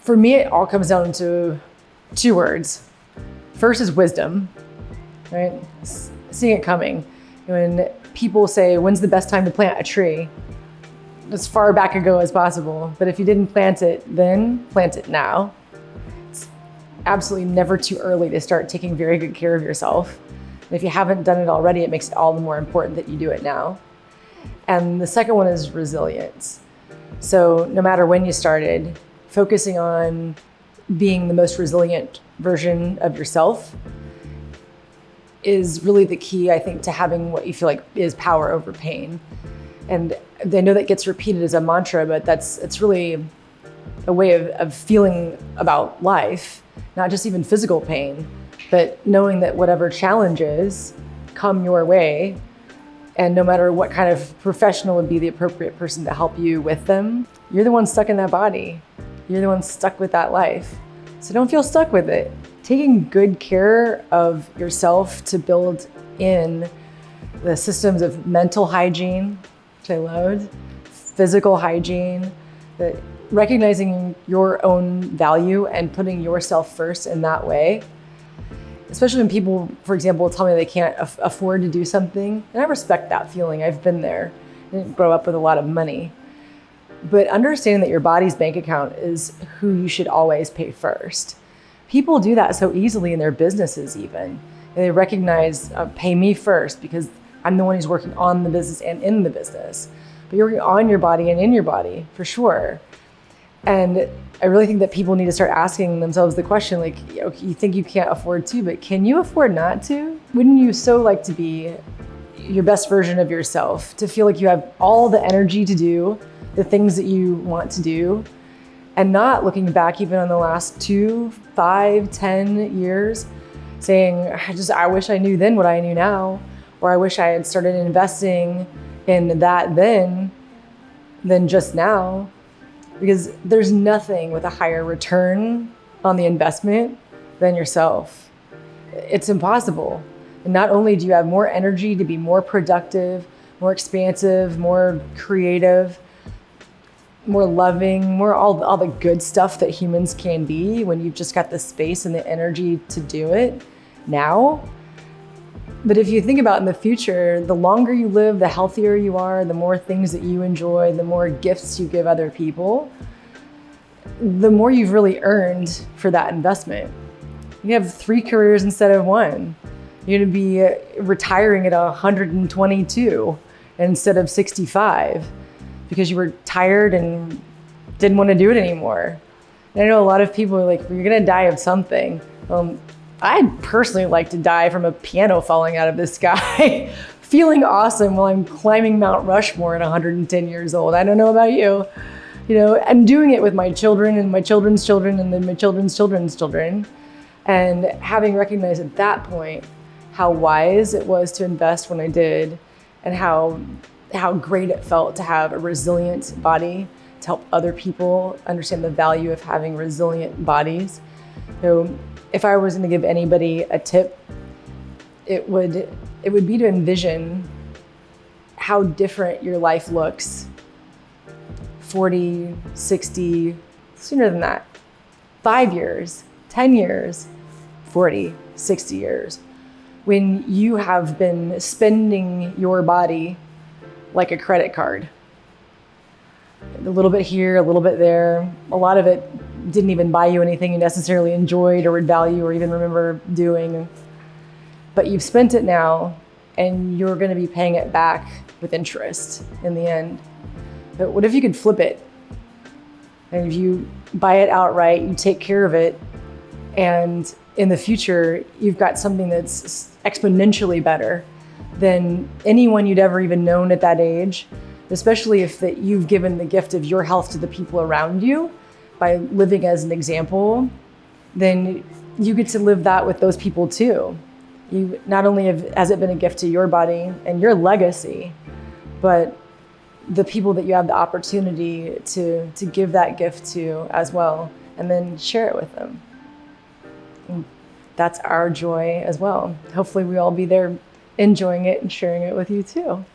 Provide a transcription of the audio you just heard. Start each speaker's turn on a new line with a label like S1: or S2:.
S1: For me, it all comes down to two words. First is wisdom, right? Seeing it coming. When people say, when's the best time to plant a tree? As far back ago as possible. But if you didn't plant it then, plant it now. It's absolutely never too early to start taking very good care of yourself. And if you haven't done it already, it makes it all the more important that you do it now. And the second one is resilience. So no matter when you started, focusing on being the most resilient version of yourself is really the key, I think, to having what you feel like is power over pain. And I know that gets repeated as a mantra, but it's really a way of feeling about life, not just even physical pain, but knowing that whatever challenges come your way, and no matter what kind of professional would be the appropriate person to help you with them, you're the one stuck in that body. You're the one stuck with that life. So don't feel stuck with it. Taking good care of yourself to build in the systems of mental hygiene, which I loved, physical hygiene, that recognizing your own value and putting yourself first in that way. Especially when people, for example, tell me they can't afford to do something. And I respect that feeling. I've been there. I didn't grow up with a lot of money. But understanding that your body's bank account is who you should always pay first. People do that so easily in their businesses even. And they recognize, pay me first because I'm the one who's working on the business and in the business. But you're working on your body and in your body, for sure. And I really think that people need to start asking themselves the question, like, you think you can't afford to, but can you afford not to? Wouldn't you so like to be your best version of yourself, to feel like you have all the energy to do the things that you want to do, and not looking back even on the last 2, 5, 10 years, saying, I wish I knew then what I knew now, or I wish I had started investing in that then than just now. Because there's nothing with a higher return on the investment than yourself. It's impossible. And not only do you have more energy to be more productive, more expansive, more creative, more loving, more all the good stuff that humans can be when you've just got the space and the energy to do it now. But if you think about in the future, the longer you live, the healthier you are, the more things that you enjoy, the more gifts you give other people, the more you've really earned for that investment. You have 3 careers instead of 1. You're gonna be retiring at 122 instead of 65 because you were tired and didn't want to do it anymore. And I know a lot of people are like, well, you're gonna die of something. I'd personally like to die from a piano falling out of the sky, feeling awesome while I'm climbing Mount Rushmore at 110 years old. I don't know about you, and doing it with my children and my children's children and then my children's children's children. And having recognized at that point how wise it was to invest when I did, and how great it felt to have a resilient body to help other people understand the value of having resilient bodies. So if I was going to give anybody a tip, it would be to envision how different your life looks 40, 60, sooner than that, 5 years, 10 years, 40, 60 years, when you have been spending your body like a credit card. A little bit here, a little bit there. A lot of it didn't even buy you anything you necessarily enjoyed or would value or even remember doing. But you've spent it now, and you're going to be paying it back with interest in the end. But what if you could flip it? And if you buy it outright, you take care of it, and in the future, you've got something that's exponentially better than anyone you'd ever even known at that age, especially if that you've given the gift of your health to the people around you by living as an example, then you get to live that with those people too. You not only has it been a gift to your body and your legacy, but the people that you have the opportunity to give that gift to as well, and then share it with them. And that's our joy as well. Hopefully we all be there enjoying it and sharing it with you too.